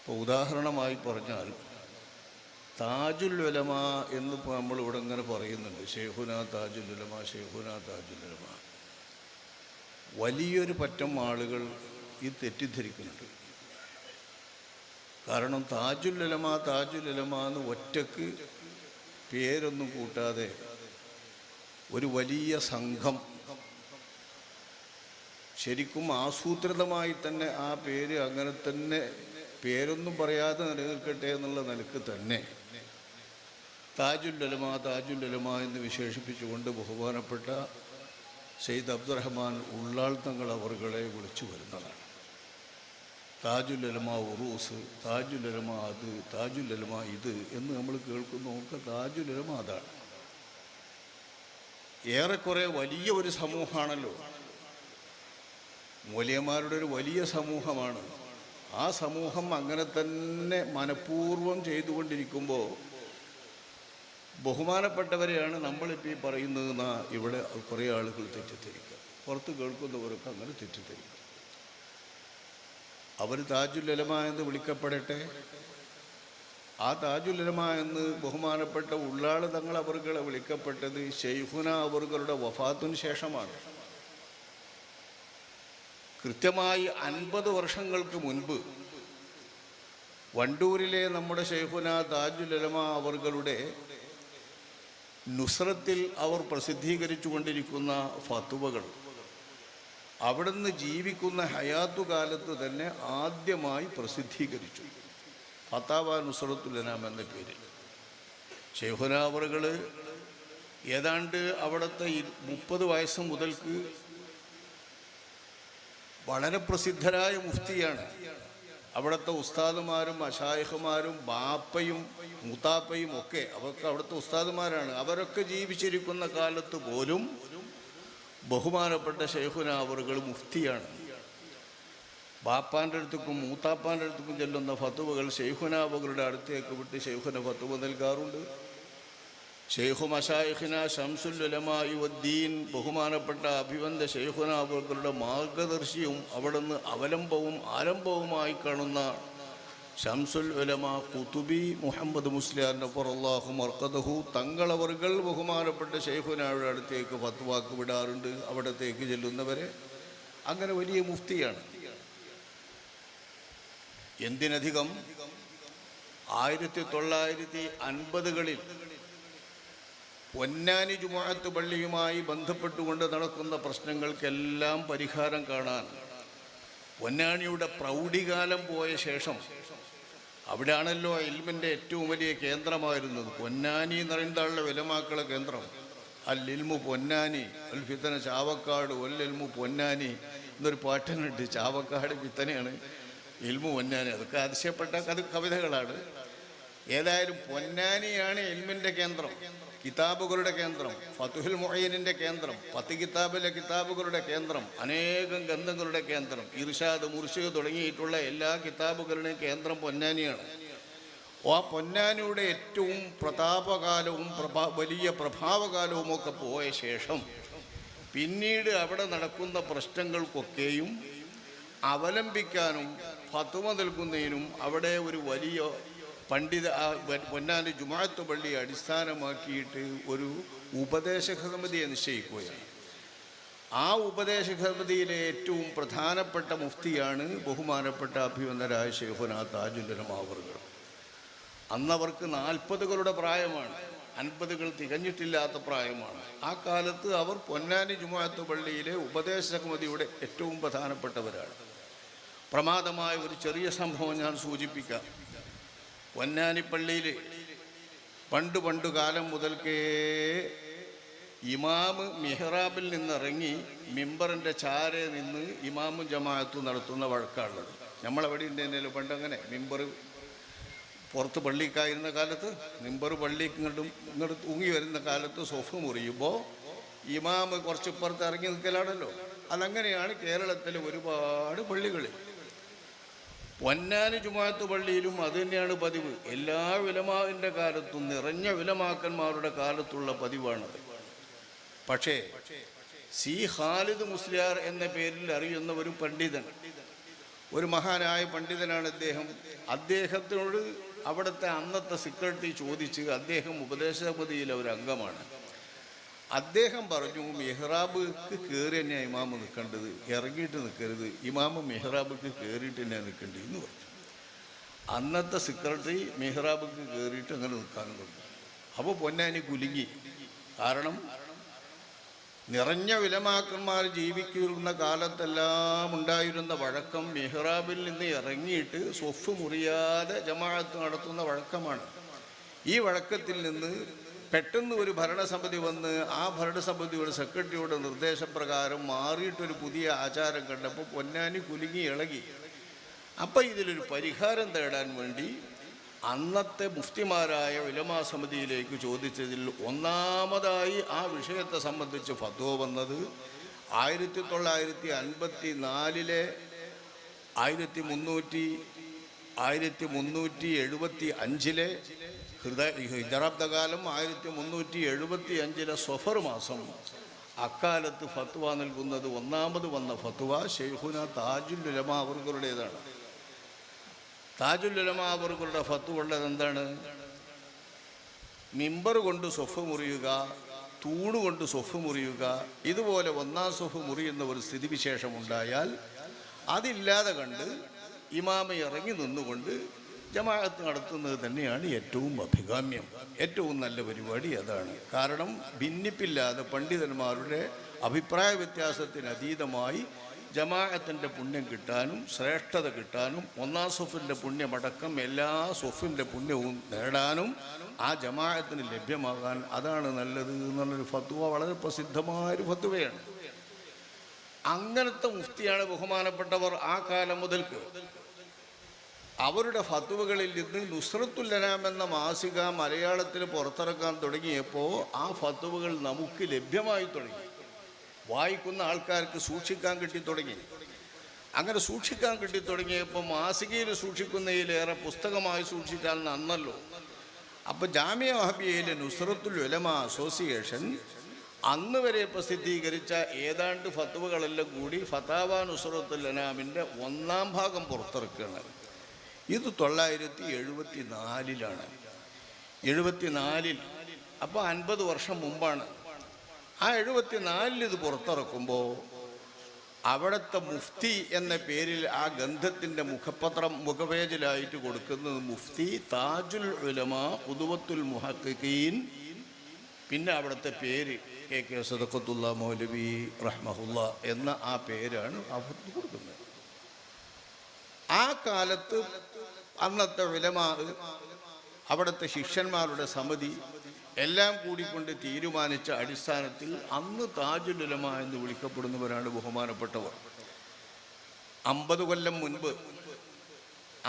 ഇപ്പോൾ ഉദാഹരണമായി പറഞ്ഞാൽ താജുൽ ഉലമ എന്നിപ്പോൾ നമ്മളിവിടെ ഇങ്ങനെ പറയുന്നുണ്ട്, ഷെയ്ഖുന താജുൽ ഉലമ, ഷെയ്ഖുന താജുൽ ഉലമ. വലിയൊരു പറ്റം ആളുകൾ ഇത് തെറ്റിദ്ധരിക്കുന്നുണ്ട്. കാരണം താജുൽ ഉലമ താജുൽ ഉലമ എന്ന് ഒറ്റക്ക് പേരൊന്നും കൂട്ടാതെ ഒരു വലിയ സംഘം ശരിക്കും ആസൂത്രിതമായി തന്നെ ആ പേര് അങ്ങനെ തന്നെ പേരൊന്നും പറയാതെ നിലനിൽക്കട്ടെ എന്നുള്ള നിലക്ക് തന്നെ താജുൽ ഉലമ താജുൽ ഉലമ എന്ന് വിശേഷിപ്പിച്ചുകൊണ്ട് ബഹുമാനപ്പെട്ട സയ്യിദ് അബ്ദുറഹ്മാൻ ഉള്ളാൾ തങ്ങൾ അവറുകളെ വിളിച്ചു വരുന്നതാണ്. താജുൽ ഉലമ ഉറൂസ്, താജുൽ ഉലമ അത്, താജുൽ ഉലമ ഇത് എന്ന് നമ്മൾ കേൾക്കുന്നതൊക്കെ താജുൽ ഉലമ അതാണ്. ഏറെക്കുറെ വലിയ ഒരു സമൂഹമാണല്ലോ, മൗലവിമാരുടെ ഒരു വലിയ സമൂഹമാണ്. ആ സമൂഹം അങ്ങനെ തന്നെ മനഃപൂർവ്വം ചെയ്തുകൊണ്ടിരിക്കുമ്പോൾ ബഹുമാനപ്പെട്ടവരെയാണ് നമ്മളിപ്പോൾ ഈ പറയുന്നതെന്നാ ഇവിടെ കുറേ ആളുകൾ തെറ്റിദ്ധരിക്കുക. പുറത്ത് കേൾക്കുന്നവരൊക്കെ അങ്ങനെ തെറ്റിദ്ധരിക്കുക. അവർ താജുൽ ഉലമ എന്ന് വിളിക്കപ്പെടട്ടെ. ആ താജുൽ ഉലമ എന്ന് ബഹുമാനപ്പെട്ട ഉള്ളാൾ തങ്ങൾ അവറുകളെ വിളിക്കപ്പെട്ടത് ഷെയ്ഖുന അവറുകളുടെ വഫാത്തിന് ശേഷമാണ്. കൃത്യമായി 50 വർഷങ്ങൾക്ക് മുൻപ് വണ്ടൂരിലെ നമ്മുടെ ഷെയ്ഖുന താജുൽ ഉലമ അവറുകളുടെ നുസ്രത്തിൽ അവർ പ്രസിദ്ധീകരിച്ചു കൊണ്ടിരിക്കുന്ന ഫത്വകൾ അവിടുന്ന് ജീവിക്കുന്ന ഹയാത്തുകാലത്ത് തന്നെ ആദ്യമായി പ്രസിദ്ധീകരിച്ചു. ഫത്താവ നുസ്രത്തുൽ അനാം എന്ന പേരിൽ ഷെയ്ഖുന അവറുകൾ ഏതാണ്ട് അവിടുത്തെ 30 വയസ്സ് മുതൽക്ക് വളരെ പ്രസിദ്ധരായ മുഫ്തിയാണ്. അവിടുത്തെ ഉസ്താദുമാരും മശായിഖുമാരും ബാപ്പയും മുത്താപ്പയും ഒക്കെ അവർക്ക് അവിടുത്തെ ഉസ്താദുമാരാണ്. അവരൊക്കെ ജീവിച്ചിരിക്കുന്ന കാലത്ത് പോലും ബഹുമാനപ്പെട്ട ഷെയ്ഖുന അവറുകൾ മുഫ്തിയാണ്. ബാപ്പാൻ്റെ അടുത്തേക്കും മൂത്താപ്പാൻ്റെ അടുത്തേക്കും ചെല്ലുന്ന ഫത്വകൾ ഷെയ്ഖുന അവറുകളുടെ അടുത്തേക്ക് വിട്ട് ഷെയ്ഖുന ഫത്വ നൽകാറുണ്ട്. ഷെയ്ഖു മശായിഖിന ശംസുൽ ഉലമാഇ വദ്ദീൻ ബഹുമാനപ്പെട്ട അഭിവന്ദ ഷെയ്ഖുന അവറുകളുടെ മാർഗദർശിയും അവിടുന്ന് അവലംബവും ആലംബവുമായി കാണുന്ന ശംസുൽ ഉലമ ഖുതുബി മുഹമ്മദ് മുസ്ലിയാർ നഫറല്ലാഹു മർഖദഹു തങ്ങളവറുകൾ ബഹുമാനപ്പെട്ട ഷെയ്ഖുനയുടെ അടുത്തേക്ക് ഫത്വാക്ക് വിടാറുണ്ട്. അവിടത്തേക്ക് ചെല്ലുന്നവരെ അങ്ങനെ വലിയ മുഫ്തിയാണ്. എന്തിനധികം 1950കളിൽ പൊന്നാനി ജുമുഅത്ത് പള്ളിയുമായി ബന്ധപ്പെട്ടുകൊണ്ട് നടക്കുന്ന പ്രശ്നങ്ങൾക്കെല്ലാം പരിഹാരം കാണാൻ പൊന്നാനിയുടെ പ്രൗഢികാലം പോയ ശേഷം, അവിടെയാണല്ലോ ഇൽമിൻ്റെ ഏറ്റവും വലിയ കേന്ദ്രമായിരുന്നത്. പൊന്നാനി എന്ന് പറയുന്നതാണല്ലോ ഉലമാക്കളെ കേന്ദ്രം. അൽ ഇൽമു പൊന്നാനി അൽ ഫിത്തന ചാവക്കാട് ഒൽ ഇൽമു പൊന്നാനി എന്നൊരു പാട്ടുന്നുണ്ട്. ചാവക്കാട് ഫിത്തനയാണ്, ഇൽമു പൊന്നാനി. അതൊക്കെ അതിശയപ്പെട്ട കവിതകളാണ്. ഏതായാലും പൊന്നാനിയാണ് ഇൽമിൻ്റെ കേന്ദ്രം, കിതാബുകളുടെ കേന്ദ്രം, ഫതുഹുൽ മുഈനിൻ്റെ കേന്ദ്രം, 10 കിതാബിലെ കിതാബുകളുടെ കേന്ദ്രം, അനേകം ഗ്രന്ഥങ്ങളുടെ കേന്ദ്രം, ഇർഷാദ് മുർഷിദ് തുടങ്ങിയിട്ടുള്ള എല്ലാ കിതാബുകളുടെയും കേന്ദ്രം പൊന്നാനിയാണ്. ആ പൊന്നാനിയുടെ ഏറ്റവും പ്രതാപകാലവും വലിയ പ്രഭാവകാലവും ഒക്കെ പോയ ശേഷം പിന്നീട് അവിടെ നടക്കുന്ന പ്രശ്നങ്ങൾക്കൊക്കെയും അവലംബിക്കാനും ഫത്വ നൽകുന്നതിനും അവിടെ ഒരു വലിയ പണ്ഡിത പൊന്നാനി ജുമുഅത്ത് പള്ളി അടിസ്ഥാനമാക്കിയിട്ട് ഒരു ഉപദേശക സമിതിയെ നിശ്ചയിക്കുകയാണ്. ആ ഉപദേശക സമിതിയിലെ ഏറ്റവും പ്രധാനപ്പെട്ട മുഫ്തിയാണ് ബഹുമാനപ്പെട്ട അഭിവന്ദരായ ഷെയ്ഖുന താജുൽ ഉലമ അവറുകൾ. അന്നവർക്ക് 40കളുടെ പ്രായമാണ്, 50കൾ തികഞ്ഞിട്ടില്ലാത്ത പ്രായമാണ്. ആ കാലത്ത് അവർ പൊന്നാനി ജുമുഅത്ത് പള്ളിയിലെ ഉപദേശക സമിതിയുടെ ഏറ്റവും പ്രധാനപ്പെട്ടവരാണ്. പ്രമാദമായ ഒരു ചെറിയ സംഭവം ഞാൻ സൂചിപ്പിക്കാം. പൊന്നാനി പള്ളിയിൽ പണ്ട് കാലം മുതൽക്കേ ഇമാമ് മിഹ്റാബിൽ നിന്നിറങ്ങി മിമ്പറിൻ്റെ ചാരെ നിന്ന് ഇമാമും ജമാഅത്തും നടത്തുന്ന വഴക്കാണുള്ളത്. നമ്മളെവിടെ ഉണ്ടെന്നല്ലോ പണ്ടങ്ങനെ മിമ്പർ പുറത്ത് പള്ളിക്കായിരുന്ന കാലത്ത് മിമ്പർ പള്ളിക്ക് ഇങ്ങോട്ട് തൂങ്ങി വരുന്ന കാലത്ത് സൊഫ് മുറിയുമ്പോൾ ഇമാമ് കുറച്ച് പുറത്ത് ഇറങ്ങി നിൽക്കലാണല്ലോ. അതങ്ങനെയാണ് കേരളത്തിലെ ഒരുപാട് പള്ളികളിൽ. പൊന്നാനി ജുമുഅത്ത് പള്ളിയിലും അത് തന്നെയാണ് പതിവ്. എല്ലാ ഉലമാവിൻ്റെ കാലത്തും നിറഞ്ഞ ഉലമാക്കന്മാരുടെ കാലത്തുള്ള പതിവാണത്. പക്ഷേ സി ഖാലിദ് മുസ്ലിയാർ എന്ന പേരിൽ അറിയുന്ന ഒരു പണ്ഡിതൻ ഒരു മഹാനായ പണ്ഡിതനാണ് അദ്ദേഹം. അദ്ദേഹത്തിനോട് അവിടുത്തെ അന്നത്തെ സെക്രട്ടറി ചോദിച്ച്, അദ്ദേഹം ഉപദേശ സമിതിയിലെ ഒരു അംഗമാണ്. അദ്ദേഹം പറഞ്ഞു, മെഹ്റാബിക്ക് കയറി തന്നെയാണ് ഇമാമ് നിൽക്കേണ്ടത്, ഇറങ്ങിയിട്ട് നിൽക്കരുത്, ഇമാമ് മെഹ്റാബിക്ക് കയറിയിട്ട് തന്നെയാണ് നിൽക്കേണ്ടത് എന്ന് പറഞ്ഞു. അന്നത്തെ സെക്രട്ടറി മെഹ്റാബിക്ക് കയറിയിട്ട് അങ്ങനെ നിൽക്കാനും തുടങ്ങി. അപ്പോൾ പൊന്നാനി കുലുങ്ങി. കാരണം നിറഞ്ഞ ഉലമാക്കന്മാർ ജീവിക്കുന്ന കാലത്തെല്ലാം ഉണ്ടായിരുന്ന വഴക്കം മെഹ്റാബിൽ നിന്ന് ഇറങ്ങിയിട്ട് സ്വഫ് മുറിയാതെ ജമാഅത്ത് നടത്തുന്ന വഴക്കമാണ്. ഈ വഴക്കത്തിൽ നിന്ന് പെട്ടെന്ന് ഒരു ഭരണസമിതി വന്ന് ആ ഭരണസമിതിയുടെ സെക്രട്ടറിയുടെ നിർദ്ദേശപ്രകാരം മാറിയിട്ടൊരു പുതിയ ആചാരം കണ്ടപ്പോൾ പൊന്നാനി കുലുങ്ങി ഇളകി. അപ്പം ഇതിലൊരു പരിഹാരം തേടാൻ വേണ്ടി അന്നത്തെ മുഫ്തിമാരായ ഉലമാ സമിതിയിലേക്ക് ചോദിച്ചതിൽ ഒന്നാമതായി ആ വിഷയത്തെ സംബന്ധിച്ച് ഫത്വ വന്നത് 1954 1375 ഹിജറാബ്ദകാലം 1375 സഫർ മാസം അക്കാലത്ത് ഫത്വ നൽകുന്നത് ഒന്നാമത് വന്ന ഫത്വ ശൈഖുന താജുൽ ഉലമാ അവറുകളുടേതാണ്. താജുൽ ഉലമാ അവറുകളുടെ ഫത്വ ഉള്ളത് എന്താണ്? മിമ്പർ കൊണ്ട് സ്വഫ് മുറിയുക, തൂണ് കൊണ്ട് സ്വഫ് മുറിയുക, ഇതുപോലെ ഒന്നാം സ്വഫ് മുറിയുന്ന ഒരു സ്ഥിതിവിശേഷമുണ്ടായാൽ അതില്ലാതെ കണ്ട് ഇമാമ ഇറങ്ങി നിന്നുകൊണ്ട് ജമാഅത്ത് നടത്തുന്നത് തന്നെയാണ് ഏറ്റവും അഭികാമ്യം, ഏറ്റവും നല്ല പരിപാടി അതാണ്. കാരണം ഭിന്നിപ്പില്ലാതെ പണ്ഡിതന്മാരുടെ അഭിപ്രായ വ്യത്യാസത്തിന് അതീതമായി ജമാഅത്തിൻ്റെ പുണ്യം കിട്ടാനും ശ്രേഷ്ഠത കിട്ടാനും ഒന്നാം സ്വഫിൻ്റെ പുണ്യമടക്കം എല്ലാ സ്വഫിൻ്റെ പുണ്യവും നേടാനും ആ ജമാഅത്തിന് ലഭ്യമാകാൻ അതാണ് നല്ലത് എന്നുള്ളൊരു ഫത്വ വളരെ പ്രസിദ്ധമായൊരു ഫത്വയാണ്. അങ്ങനത്തെ മുഫ്തിയാണ് ബഹുമാനപ്പെട്ടവർ ആ കാലം മുതൽക്ക്. അവരുടെ ഫത്വകളിൽ നിന്ന് നുസ്രത്തുൽ അനാം എന്ന മാസിക മലയാളത്തിൽ പുറത്തിറക്കാൻ തുടങ്ങിയപ്പോൾ ആ ഫത്വകൾ നമുക്ക് ലഭ്യമായി തുടങ്ങി. വായിക്കുന്ന ആൾക്കാർക്ക് സൂക്ഷിക്കാൻ കിട്ടിത്തുടങ്ങി. അങ്ങനെ സൂക്ഷിക്കാൻ കിട്ടിത്തുടങ്ങിയപ്പോൾ മാസികയിൽ സൂക്ഷിക്കുന്നതിലേറെ പുസ്തകമായി സൂക്ഷിച്ചാൽ നന്നല്ലോ. അപ്പോൾ ജാമിയ വഹബിയയിലെ നുസ്രത്തുൽ ഉലമാ അസോസിയേഷൻ അന്ന് വരെ പ്രസിദ്ധീകരിച്ച ഏതാണ്ട് ഫത്വകളെല്ലാം കൂടി ഫതാവ നുസ്രത്തുൽ അനാമിൻ്റെ 1-ാം ഭാഗം പുറത്തിറക്കുകയാണ്. ഇത് 1974 74 അപ്പോൾ 50 വർഷം മുമ്പാണ്. ആ 74 ഇത് പുറത്തിറക്കുമ്പോൾ അവിടുത്തെ മുഫ്തി എന്ന പേരിൽ ആ ഗ്രന്ഥത്തിൻ്റെ മുഖപേജിലായിട്ട് കൊടുക്കുന്നത് മുഫ്തി താജുൽ ഉലമാ ഖുദ്വത്തുൽ മുഹഖ്ഖീൻ. പിന്നെ അവിടുത്തെ പേര് കെ സദഖത്തുള്ള മൗലവി റഹ്മഹുല്ല എന്ന ആ പേരാണ് അവർക്ക് കൊടുക്കുന്നത്. ആ കാലത്ത് അന്നത്തെ ഉലമാ, അവിടുത്തെ ശിഷ്യന്മാരുടെ സമിതി എല്ലാം കൂടിക്കൊണ്ട് തീരുമാനിച്ച അടിസ്ഥാനത്തിൽ അന്ന് താജുൽ ഉലമാ എന്ന് വിളിക്കപ്പെടുന്നവരാണ് ബഹുമാനപ്പെട്ടവർ. 50 കൊല്ലം മുൻപ്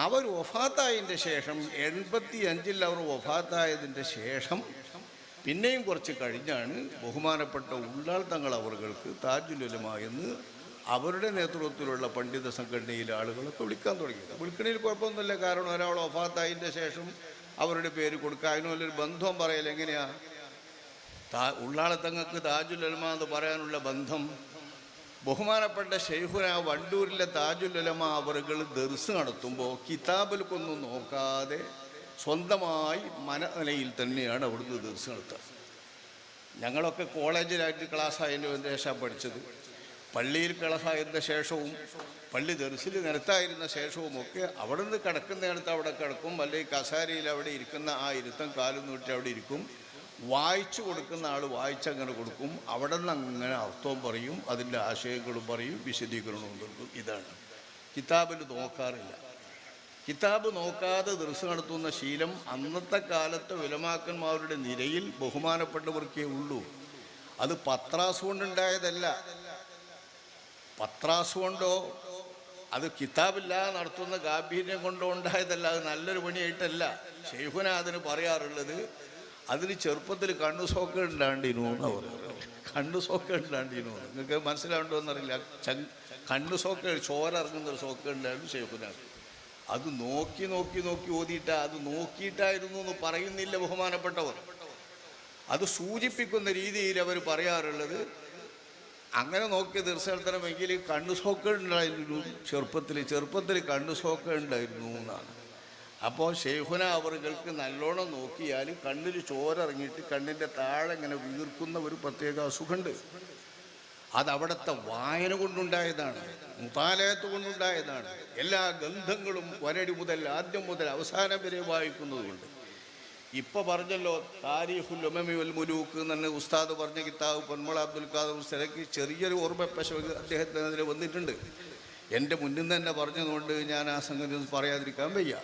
അവർ വഫാത്തായതിൻ്റെ ശേഷം 85 അവർ വഫാത്തായതിൻ്റെ ശേഷം പിന്നെയും കുറച്ച് കഴിഞ്ഞാണ് ബഹുമാനപ്പെട്ട ഉള്ളാൾ തങ്ങൾ അവർക്ക് താജുൽ ഉലമാ എന്ന് അവരുടെ നേതൃത്വത്തിലുള്ള പണ്ഡിത സംഘടനയിലെ ആളുകളൊക്കെ വിളിക്കാൻ തുടങ്ങിയത്. വിളിക്കണതിൽ കുഴപ്പമൊന്നുമില്ല. കാരണം ഒരാൾ വഫാത്തായതിൻ്റെ ശേഷം അവരുടെ പേര് കൊടുക്കുക, അതിനുള്ളൊരു ബന്ധം പറയൽ എങ്ങനെയാണ്? ഉള്ളാളത്തങ്ങൾക്ക് താജുൽ ഉലമാ എന്ന് പറയാനുള്ള ബന്ധം ബഹുമാനപ്പെട്ട ശൈഖുന വണ്ടൂരിലെ താജുൽ ഉലമാ അവറുകൾ ദർസ് നടത്തുമ്പോൾ കിതാബിൽക്കൊന്നും നോക്കാതെ സ്വന്തമായി മനനിലയിൽ തന്നെയാണ് അവിടുന്ന് ദർസ് നടത്തുക. ഞങ്ങളൊക്കെ കോളേജിലായിട്ട് ക്ലാസ്സായതിന് ശേഷം പഠിച്ചത്. പള്ളിയിൽ ക്ലാസ്സായതിൻ്റെ ശേഷവും പള്ളി ദർസിൽ നിരത്തായിരുന്ന ശേഷവുമൊക്കെ അവിടെ നിന്ന് കിടക്കുന്നിടത്ത് അവിടെ കിടക്കും, അല്ലെങ്കിൽ കസാരയിൽ അവിടെ ഇരിക്കുന്ന ആ ഇരുത്തം കാലും നീട്ടി അവിടെ ഇരിക്കും. വായിച്ചു കൊടുക്കുന്ന ആൾ വായിച്ചങ്ങനെ കൊടുക്കും. അവിടെ നിന്ന് അങ്ങനെ അർത്ഥവും പറയും, അതിൻ്റെ ആശയങ്ങളും പറയും, വിശദീകരണവും കൊടുക്കും. ഇതാണ്. കിതാബിൽ നോക്കാറില്ല. കിതാബ് നോക്കാതെ ദർസ് നടത്തുന്ന ശീലം അന്നത്തെ കാലത്തെ ഉലമാക്കന്മാരുടെ നിരയിൽ ബഹുമാനപ്പെട്ടവർക്കേ ഉള്ളൂ. അത് പത്രാസ് കൊണ്ടുണ്ടായതല്ല. പത്രാസ് കൊണ്ടോ അത് കിതാബില്ലാതെ നടത്തുന്ന ഗാംഭീര്യം കൊണ്ടോ ഉണ്ടായതല്ല. അത് നല്ലൊരു പണിയായിട്ടല്ല. ശൈഖുന അതിന് പറയാറുള്ളത്, അതിന് ചെറുപ്പത്തിൽ കണ്ണു സോക്കേണ്ടാണ്ടിനു എന്ന് പറയുന്നത്. കണ്ണു സോക്കേണ്ടാണ്ടിനു നിങ്ങൾക്ക് മനസ്സിലാവുണ്ടോ എന്നറിയില്ല. കണ്ണു സോക്ക ചോര ഇറങ്ങുന്നൊരു സോക്കേണ്ടായിരുന്നു ശൈഖുന. അത് നോക്കി നോക്കി നോക്കി ഓതിയിട്ടാ, അത് നോക്കിയിട്ടായിരുന്നു എന്ന് പറയുന്നില്ല ബഹുമാനപ്പെട്ടവർ. അത് സൂചിപ്പിക്കുന്ന രീതിയിൽ അവർ പറയാറുള്ളത്, അങ്ങനെ നോക്കി തീർച്ചയായിട്ടുമെങ്കിൽ കണ്ണു സോക്ക ഉണ്ടായിരുന്നു ചെറുപ്പത്തിൽ കണ്ണു സോക്ക ഉണ്ടായിരുന്നു എന്നാണ്. അപ്പോൾ ഷെയ്ഖുന അവറുകൾക്ക് നല്ലോണം നോക്കിയാൽ കണ്ണിൽ ചോരിറങ്ങിയിട്ട് കണ്ണിൻ്റെ താഴെ ഇങ്ങനെ വീർക്കുന്ന ഒരു പ്രത്യേക അസുഖമുണ്ട്. അതവിടുത്തെ വായന കൊണ്ടുണ്ടായതാണ്, മുതാലയത്ത് കൊണ്ടുണ്ടായതാണ്. എല്ലാ ഗന്ധങ്ങളും വരടി മുതൽ ആദ്യം മുതൽ അവസാനം വരെ വായിക്കുന്നതുകൊണ്ട്. ഇപ്പോൾ പറഞ്ഞല്ലോ താരീഖുൽ ഉമമി വൽ മുലൂക്ക് എന്ന് ഉസ്താദ് പറഞ്ഞ കിതാബ് പൊന്മള അബ്ദുൽ ഖാദർ ഉസ്താദിക്ക് ചെറിയൊരു ഓർമ്മപ്പശവ് അദ്ദേഹത്തിന് അതിൽ വന്നിട്ടുണ്ട്. എൻ്റെ മുന്നിൽ നിന്ന് തന്നെ പറഞ്ഞതുകൊണ്ട് ഞാൻ ആ സംഗതി പറയാതിരിക്കാൻ വയ്യ.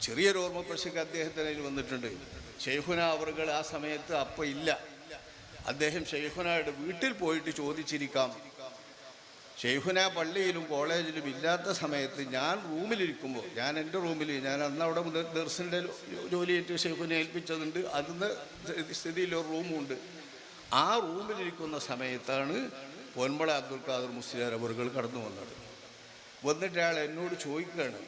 ചെറിയൊരു ഓർമ്മപ്പശക്ക് അദ്ദേഹത്തിന് അതിൽ വന്നിട്ടുണ്ട്. ഷെയ്ഖുന അവറുകൾ ആ സമയത്ത് അപ്പം ഇല്ല. അദ്ദേഹം ഷെയ്ഖുനയുടെ വീട്ടിൽ പോയിട്ട് ചോദിച്ചിരിക്കാം. ഷെയ്ഖുന പള്ളിയിലും കോളേജിലും ഇല്ലാത്ത സമയത്ത് ഞാൻ റൂമിലിരിക്കുമ്പോൾ, ഞാൻ എൻ്റെ റൂമിൽ, ഞാൻ അന്ന് അവിടെ ദർസിൻ്റെ ജോലിയായിട്ട് ഷെയ്ഖുനെ ഏൽപ്പിച്ചതുണ്ട്. അതിന് സ്ഥിതിയിലൊരു റൂമുണ്ട്. ആ റൂമിലിരിക്കുന്ന സമയത്താണ് പൊന്മള അബ്ദുൽ ഖാദർ മുസ്ലിയാർ അവറുകൾ കടന്നു വന്നത്. വന്നിട്ട് അയാൾ എന്നോട് ചോദിക്കുകയാണ്,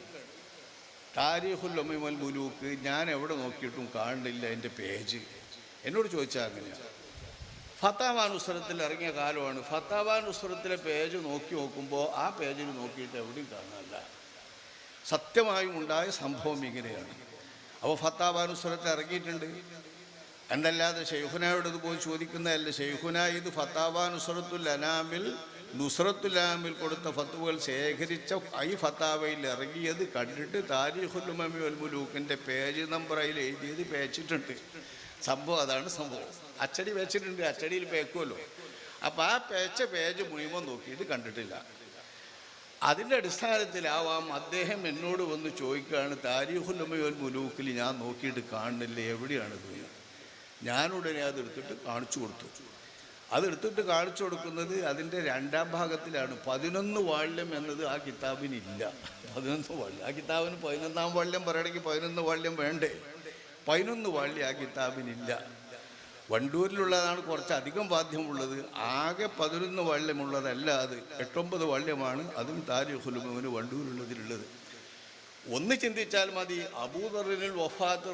താരീഖുൽ ഉമമി വൽ മുലൂക്ക് ഞാൻ എവിടെ നോക്കിയിട്ടും കാണുന്നില്ല എൻ്റെ പേജ്. എന്നോട് ചോദിച്ചാൽ അങ്ങനെയാണ്. ഫത്താവ നുസ്രത്തിൽ ഇറങ്ങിയ കാലമാണ്. ഫത്താവ നുസ്രത്തിലെ പേജ് നോക്കുമ്പോൾ ആ പേജിൽ നോക്കിയിട്ട് എവിടെയും കാണാനില്ല. സത്യമായും ഉണ്ടായ സംഭവം ഇങ്ങനെയാണ്. അപ്പോൾ ഫത്താവ നുസ്രത്ത് ഇറങ്ങിയിട്ടുണ്ട് എന്നല്ലാതെ ഷെയ്ഖുനയോട് ഇത് പോയി ചോദിക്കുന്നതല്ല. ഷെയ്ഖുന ഇത് ഫത്താവ നുസ്രത്തുൽ അനാമിൽ കൊടുത്ത ഫത്വകൾ ശേഖരിച്ച ഈ ഫത്താവയിൽ ഇറങ്ങിയത് കണ്ടിട്ട് താരീഖുൽ ഉമമി വൽ മുലൂക്കിൻ്റെ പേജ് നമ്പർ അതിൽ എഴുതിയത് പേച്ചിട്ടുണ്ട്. സംഭവം അതാണ് സംഭവം. അച്ചടി വെച്ചിട്ടുണ്ട്, അച്ചടിയിൽ പേക്കുമല്ലോ. അപ്പോൾ ആ പേജ് മുഴുവൻ നോക്കിയിട്ട് കണ്ടിട്ടില്ല. അതിൻ്റെ അടിസ്ഥാനത്തിലാവാം അദ്ദേഹം എന്നോട് വന്ന് ചോദിക്കുകയാണ്, താരീഖുൽ ഉമമി വൽ മുലൂക്കിൽ ഞാൻ നോക്കിയിട്ട് കാണുന്നില്ല, എവിടെയാണിത്? ഞാനുടനെ അതെടുത്തിട്ട് കാണിച്ചു കൊടുത്തു. അതെടുത്തിട്ട് കാണിച്ചു കൊടുക്കുന്നത് അതിൻ്റെ രണ്ടാം ഭാഗത്തിലാണ്. 11 വാള്യം എന്നത് ആ കിതാബിനില്ല. 11 വാള്യം ആ കിതാബിന് 11-ാം വാള്യം പറയണമെങ്കിൽ 11 വാള്യം വേണ്ടേ? 11 വാള്യം ആ കിതാബിനില്ല. വണ്ടൂരിലുള്ളതാണ് കുറച്ചധികം വാദ്യമുള്ളത്. ആകെ 11 വാള്യമുള്ളതല്ല, അത് 8-9 വാള്യമാണ്. അതും താരീഖുൽ ഉമമി വണ്ടൂരിലുള്ളതിലുള്ളത്. ഒന്ന് ചിന്തിച്ചാൽ മതി. അബൂദറിനുൽ വഫാത്ത്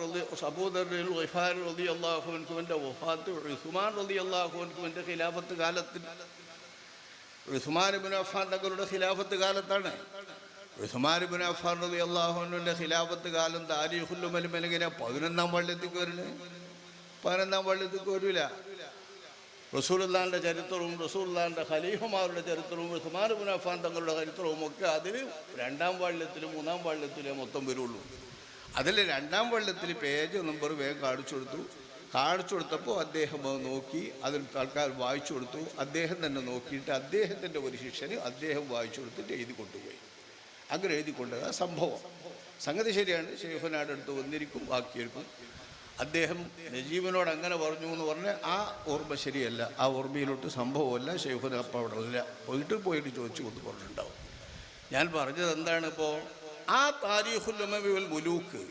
റളിയല്ലാഹു അൻഹുവിൻ്റെ വഫാത്ത് ഉസ്മാൻ റളിയല്ലാഹു അൻഹുവിൻ്റെ ഖിലാഫത്ത് കാലത്തിൽ, ഉസ്മാൻ ഇബ്നു അഫ്ഫാൻ തങ്ങളുടെ ഖിലാഫത്ത് കാലത്താണ്. ഉസ്മാൻ ഇബ്നു അഫ്ഫാൻ റളിയല്ലാഹു അൻഹുവിൻ്റെ ഖിലാഫത്ത് കാലം താരീഖുൽ ഉമമി എങ്ങനെ 11-ാം വാള്യത്തേക്ക് വരുന്നത്? 11-ാം വാള്യത്തേക്ക് വരില്ല. റസൂലുള്ളാഹിൻ്റെ ചരിത്രവും റസൂലുള്ളാഹിൻ്റെ ഖലീഫമാരുടെ ചരിത്രവും ഉസ്മാൻ ഇബ്നു അഫ്ഫാൻ തങ്ങളുടെ ചരിത്രവും ഒക്കെ അതിൽ 2-ാം വാള്യത്തിലും 3-ാം വാള്യത്തിലേ മൊത്തം വരുള്ളൂ. അതിൽ 2-ാം വാള്യത്തിൽ പേജ് നമ്പർ വേഗം കാണിച്ചു കൊടുത്തപ്പോൾ അദ്ദേഹം നോക്കി, അതിൽ തൽക്കാലം വായിച്ചു കൊടുത്തു. അദ്ദേഹം തന്നെ നോക്കിയിട്ട് അദ്ദേഹത്തിൻ്റെ ഒരു ശിഷ്യന് അദ്ദേഹം വായിച്ചു കൊടുത്തിട്ട് എഴുതി കൊണ്ടുപോയി. അങ്ങനെ എഴുതി കൊണ്ടത് സംഭവം. സംഗതി ശരിയാണ്. ഷെയ്ഖുനയുടെ അടുത്ത് വന്നിരിക്കും, ബാക്കിയെടുക്കും. അദ്ദേഹം നജീബിനോട് അങ്ങനെ പറഞ്ഞു എന്ന് പറഞ്ഞാൽ ആ ഓർമ്മ ശരിയല്ല, ആ ഓർമ്മയിലോട്ട് സംഭവമല്ല. ഷെയ്ഖുന അപ്പം അവിടെ ഇല്ല, പോയിട്ട് ചോദിച്ചു കൊണ്ട് പറഞ്ഞിട്ടുണ്ടാവും. ഞാൻ പറഞ്ഞത് എന്താണ്? ഇപ്പോൾ ആ താരീഖുൽ ഉമമി വൽ മുലൂക്ക്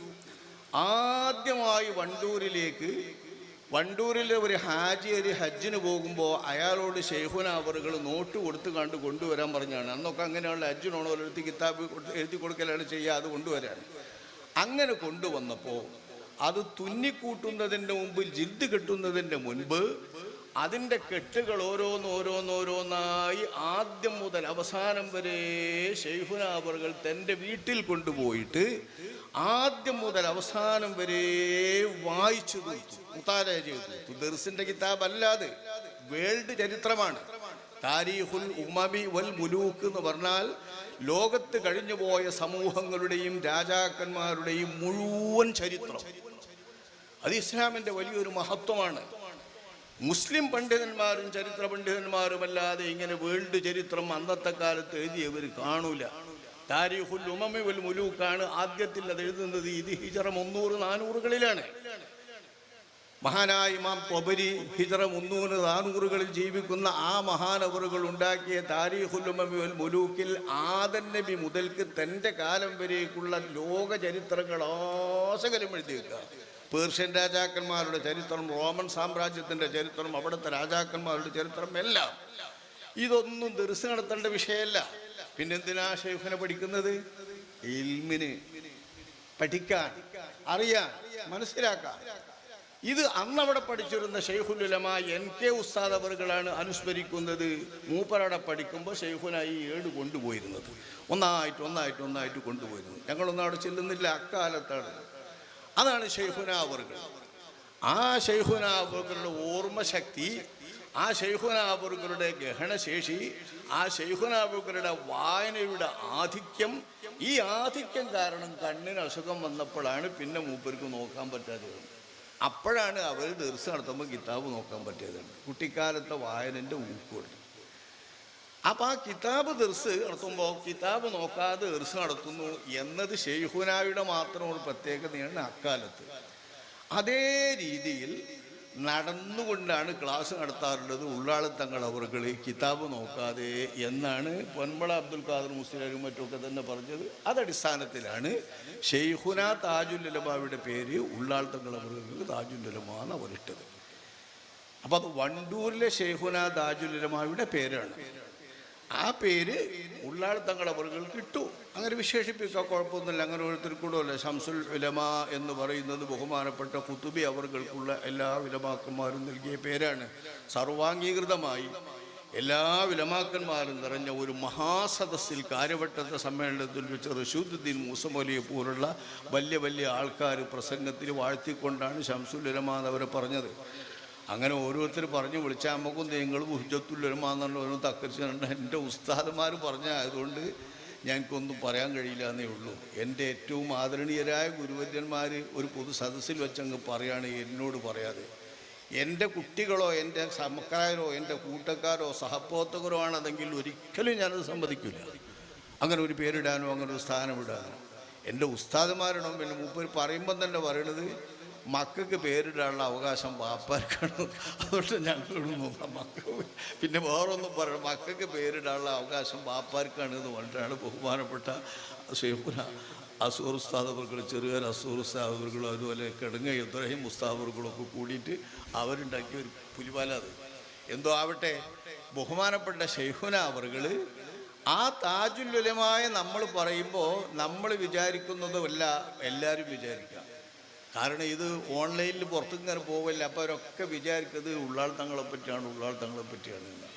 ആദ്യമായി വണ്ടൂരിലെ ഒരു ഹജ്ജിന് പോകുമ്പോൾ അയാളോട് ഷെയ്ഖുന അവറുകൾ നോട്ട് കൊണ്ടുവരാൻ പറഞ്ഞാണ്. അന്നൊക്കെ അങ്ങനെയുള്ള ഹജ്ജിനോട് ഓരോരുത്തർ കിതാബ് എഴുതി കൊടുക്കലാണ് ചെയ്യുക, അത് കൊണ്ടുവരാൻ. അങ്ങനെ കൊണ്ടുവന്നപ്പോൾ അത് തുന്നിക്കൂട്ടുന്നതിൻ്റെ മുമ്പ്, ജിൽദ് കെട്ടുന്നതിൻ്റെ മുൻപ് അതിൻ്റെ കെട്ടുകൾ ഓരോന്നോരോന്നായി ആദ്യം മുതൽ അവസാനം വരെ ഷെയ്ഖുന അവറുകൾ തൻ്റെ വീട്ടിൽ കൊണ്ടുപോയിട്ട് ആദ്യം മുതൽ അവസാനം വരെ വായിച്ചു കൊടുത്തു, മുതാല ചെയ്തു. ദർസിൻ്റെ കിതാബ് അല്ലാതെ വേൾഡ് ചരിത്രമാണ്. താരീഖുൽ ഉമമി വൽ മുലൂക്ക് എന്ന് പറഞ്ഞാൽ ലോകത്ത് കഴിഞ്ഞുപോയ സമൂഹങ്ങളുടെയും രാജാക്കന്മാരുടെയും മുഴുവൻ ചരിത്രം. അത് ഇസ്ലാമിൻ്റെ വലിയൊരു മഹത്വമാണ്. മുസ്ലിം പണ്ഡിതന്മാരും ചരിത്ര പണ്ഡിതന്മാരുമല്ലാതെ ഇങ്ങനെ വേൾഡ് ചരിത്രം അന്നത്തെ കാലത്ത് എഴുതിയവർ കാണൂല. താരീഖുൽ ഉമമി വൽ മുലൂക്കാണ് ആദ്യത്തിൽ അത് എഴുതുന്നത്. ഇത് ഹിജറ 300-400കളിലാണ്. മഹാനായ ഇമാം ത്വബരി ഹിജറ 300-400കളിൽ ജീവിക്കുന്ന ആ മഹാനവറുകൾ ഉണ്ടാക്കിയ താരീഖുൽ ഉമമി വൽ മുലൂക്കിൽ ആദം നബി മുതൽക്ക് തൻ്റെ കാലം വരേക്കുള്ള ലോക ചരിത്രങ്ങൾ ആസകലം എഴുതി വെക്കുക. പേർഷ്യൻ രാജാക്കന്മാരുടെ ചരിത്രം, റോമൻ സാമ്രാജ്യത്തിൻ്റെ ചരിത്രം, അവിടുത്തെ രാജാക്കന്മാരുടെ ചരിത്രം എല്ലാം. ഇതൊന്നും ദർസ് നടത്തേണ്ട വിഷയമല്ല. പിന്നെന്തിനാ ഷെയ്ഖുനെ പഠിക്കുന്നത്? ഇൽമിന്, പഠിക്കാൻ, അറിയാൻ, മനസ്സിലാക്കാൻ. ഇത് അന്നവിടെ പഠിച്ചിരുന്ന ഷെയ്ഖുൽ ഉലമ NK ഉസ്താദ് അവറുകളാണ് അനുസ്മരിക്കുന്നത്. മൂപ്പരവിടെ പഠിക്കുമ്പോൾ ഷെയ്ഖുനായി 7 കൊണ്ടുപോയിരുന്നത്, ഒന്നായിട്ട് കൊണ്ടുപോയിരുന്നത്. ഞങ്ങളൊന്നും അവിടെ ചെല്ലുന്നില്ല, അക്കാലത്താണ്. അതാണ് ഷെയ്ഖുന അവറുകൾ. ആ ഷെയ്ഖുന അവറുകളുടെ ഓർമ്മശക്തി, ആ ഷെയ്ഖുന അവറുകളുടെ ഗ്രഹണശേഷി, ആ ഷെയ്ഖുന അവറുകളുടെ വായനയുടെ ആധിക്യം, ഈ ആധിക്യം കാരണം കണ്ണിന് അസുഖം വന്നപ്പോഴാണ് പിന്നെ മൂപ്പർക്ക് നോക്കാൻ പറ്റാതെ വന്നത്. അപ്പോഴാണ് അവർ ദർസ് നടത്തുമ്പോൾ കിതാബ് നോക്കാൻ പറ്റിയത്. കുട്ടിക്കാലത്തെ വായനൻ്റെ ഊക്കുണ്ട്. അപ്പം ആ കിതാബ് ദർസ് നടത്തുമ്പോൾ കിതാബ് നോക്കാതെ ദർസ് നടത്തുന്നു എന്നത് ഷെയ്ഖുനായുടെ മാത്രം ഒരു പ്രത്യേകതയാണ് അക്കാലത്ത്. അതേ രീതിയിൽ നടന്നുകൊണ്ടാണ് ക്ലാസ് നടത്താറുള്ളത് ഉള്ളാളത്തങ്ങൾ അവർക്ക് കിതാബ് നോക്കാതെ എന്നാണ് പൊന്മള അബ്ദുൽ ഖാദർ മുസ്ലിയാരും മറ്റുമൊക്കെ തന്നെ പറഞ്ഞത്. അതടിസ്ഥാനത്തിലാണ് ഷെയ്ഖുന താജുൽ ഉലമായുടെ പേര് ഉള്ളാളത്തങ്ങൾ അവർക്ക് താജുൽ ഉലമ എന്ന് അവരിട്ടത്. അപ്പം അത് വണ്ടൂരിലെ ഷെയ്ഖുന താജുൽ ഉലമായുടെ പേരാണ്. ആ പേര് ഉള്ളാളത്തങ്ങൾ അവർക്ക് കിട്ടു, അങ്ങനെ വിശേഷിപ്പിക്കാൻ കുഴപ്പമൊന്നുമില്ല. അങ്ങനെ ഓരോരുത്തർക്കൂടല്ല. ശംസുൽ ഉലമ എന്ന് പറയുന്നത് ബഹുമാനപ്പെട്ട ഖുതുബി അവർക്കുള്ള എല്ലാ ഉലമാക്കന്മാരും നൽകിയ പേരാണ്. സർവാംഗീകൃതമായി എല്ലാ ഉലമാക്കന്മാരും നിറഞ്ഞ ഒരു മഹാസദസ്സിൽ കാര്യവട്ടത്തെ സമ്മേളനത്തിൽ വെച്ച് റഷീദുദ്ദീൻ മൂസമലിയെ പോലുള്ള വലിയ വലിയ ആൾക്കാർ പ്രസംഗത്തിൽ വാഴ്ത്തിക്കൊണ്ടാണ് ശംസുൽ ഉലമ എന്നവരെ പറഞ്ഞത്. അങ്ങനെ ഓരോരുത്തർ പറഞ്ഞു വിളിച്ചാൽ നമുക്കും നിങ്ങളും ഹുജ്ജത്തുൽ ഉലമ എന്നുള്ള തക്കരിച്ചുകൊണ്ട് എൻ്റെ ഉസ്താദുമാർ പറഞ്ഞായതുകൊണ്ട് ഞങ്ങൾക്കൊന്നും പറയാൻ കഴിയില്ല എന്നേ ഉള്ളൂ. എൻ്റെ ഏറ്റവും ആദരണീയരായ ഗുരുവര്യന്മാർ ഒരു പൊതു സദസ്സിൽ വെച്ചങ്ങ് പറയാണ്, എന്നോട് പറയാതെ. എൻ്റെ കുട്ടികളോ എൻ്റെ സമക്കാരോ എൻ്റെ കൂട്ടക്കാരോ സഹപ്രവർത്തകരോ ആണതെങ്കിൽ ഒരിക്കലും ഞാനത് സമ്മതിക്കില്ല, അങ്ങനെ ഒരു പേരിടാനോ അങ്ങനെ ഒരു സ്ഥാനം ഇടാനോ. എൻ്റെ ഉസ്താദുമാരുടെ പിന്നെ മൂപ്പർ പറയുമ്പം തന്നെ പറയണത് മക്കൾക്ക് പേരിടാനുള്ള അവകാശം വാപ്പാർക്കാണ്. അതുകൊണ്ട് ഞങ്ങളോട് നോക്കാം മക്കൾ പിന്നെ വേറൊന്നും പറയണം, മക്കൾക്ക് പേരിടാനുള്ള അവകാശം വാപ്പാർക്കാണ് എന്ന് പറഞ്ഞിട്ടാണ് ബഹുമാനപ്പെട്ട ഷെയ്ഖുന അസൂർ ഉസ്താദുകൾ, ചെറുകാർ അസൂർ ഉസ്താദുകളും അതുപോലെ കിടങ്ങ ഇബ്രാഹിം ഉസ്താദുകളൊക്കെ കൂടിയിട്ട് അവരുണ്ടാക്കിയ ഒരു പുലിവാല. അത് എന്തോ ആവട്ടെ, ബഹുമാനപ്പെട്ട ഷെയ്ഖുന അവറുകൾ ആ താജുൽ ഉലമായ നമ്മൾ പറയുമ്പോൾ നമ്മൾ വിചാരിക്കുന്നതുമല്ല എല്ലാവരും വിചാരിക്കാം. കാരണം ഇത് ഓൺലൈനിൽ പുറത്തും ഇങ്ങനെ പോവില്ല. അപ്പോൾ അവരൊക്കെ വിചാരിക്കുന്നത് ഉള്ളാൾ തങ്ങളെ പറ്റിയാണ് എന്നാണ്.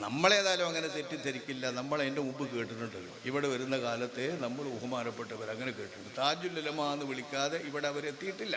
നമ്മളേതായാലും അങ്ങനെ തെറ്റിദ്ധരിക്കില്ല. നമ്മൾ അതിൻ്റെ മുമ്പ് കേട്ടിട്ടുണ്ടല്ലോ, ഇവിടെ വരുന്ന കാലത്തെ നമ്മൾ ബഹുമാനപ്പെട്ടവർ അങ്ങനെ കേട്ടിട്ടുണ്ട്. താജുൽ ഉലമ എന്ന് വിളിക്കാതെ ഇവിടെ അവരെത്തിയിട്ടില്ല.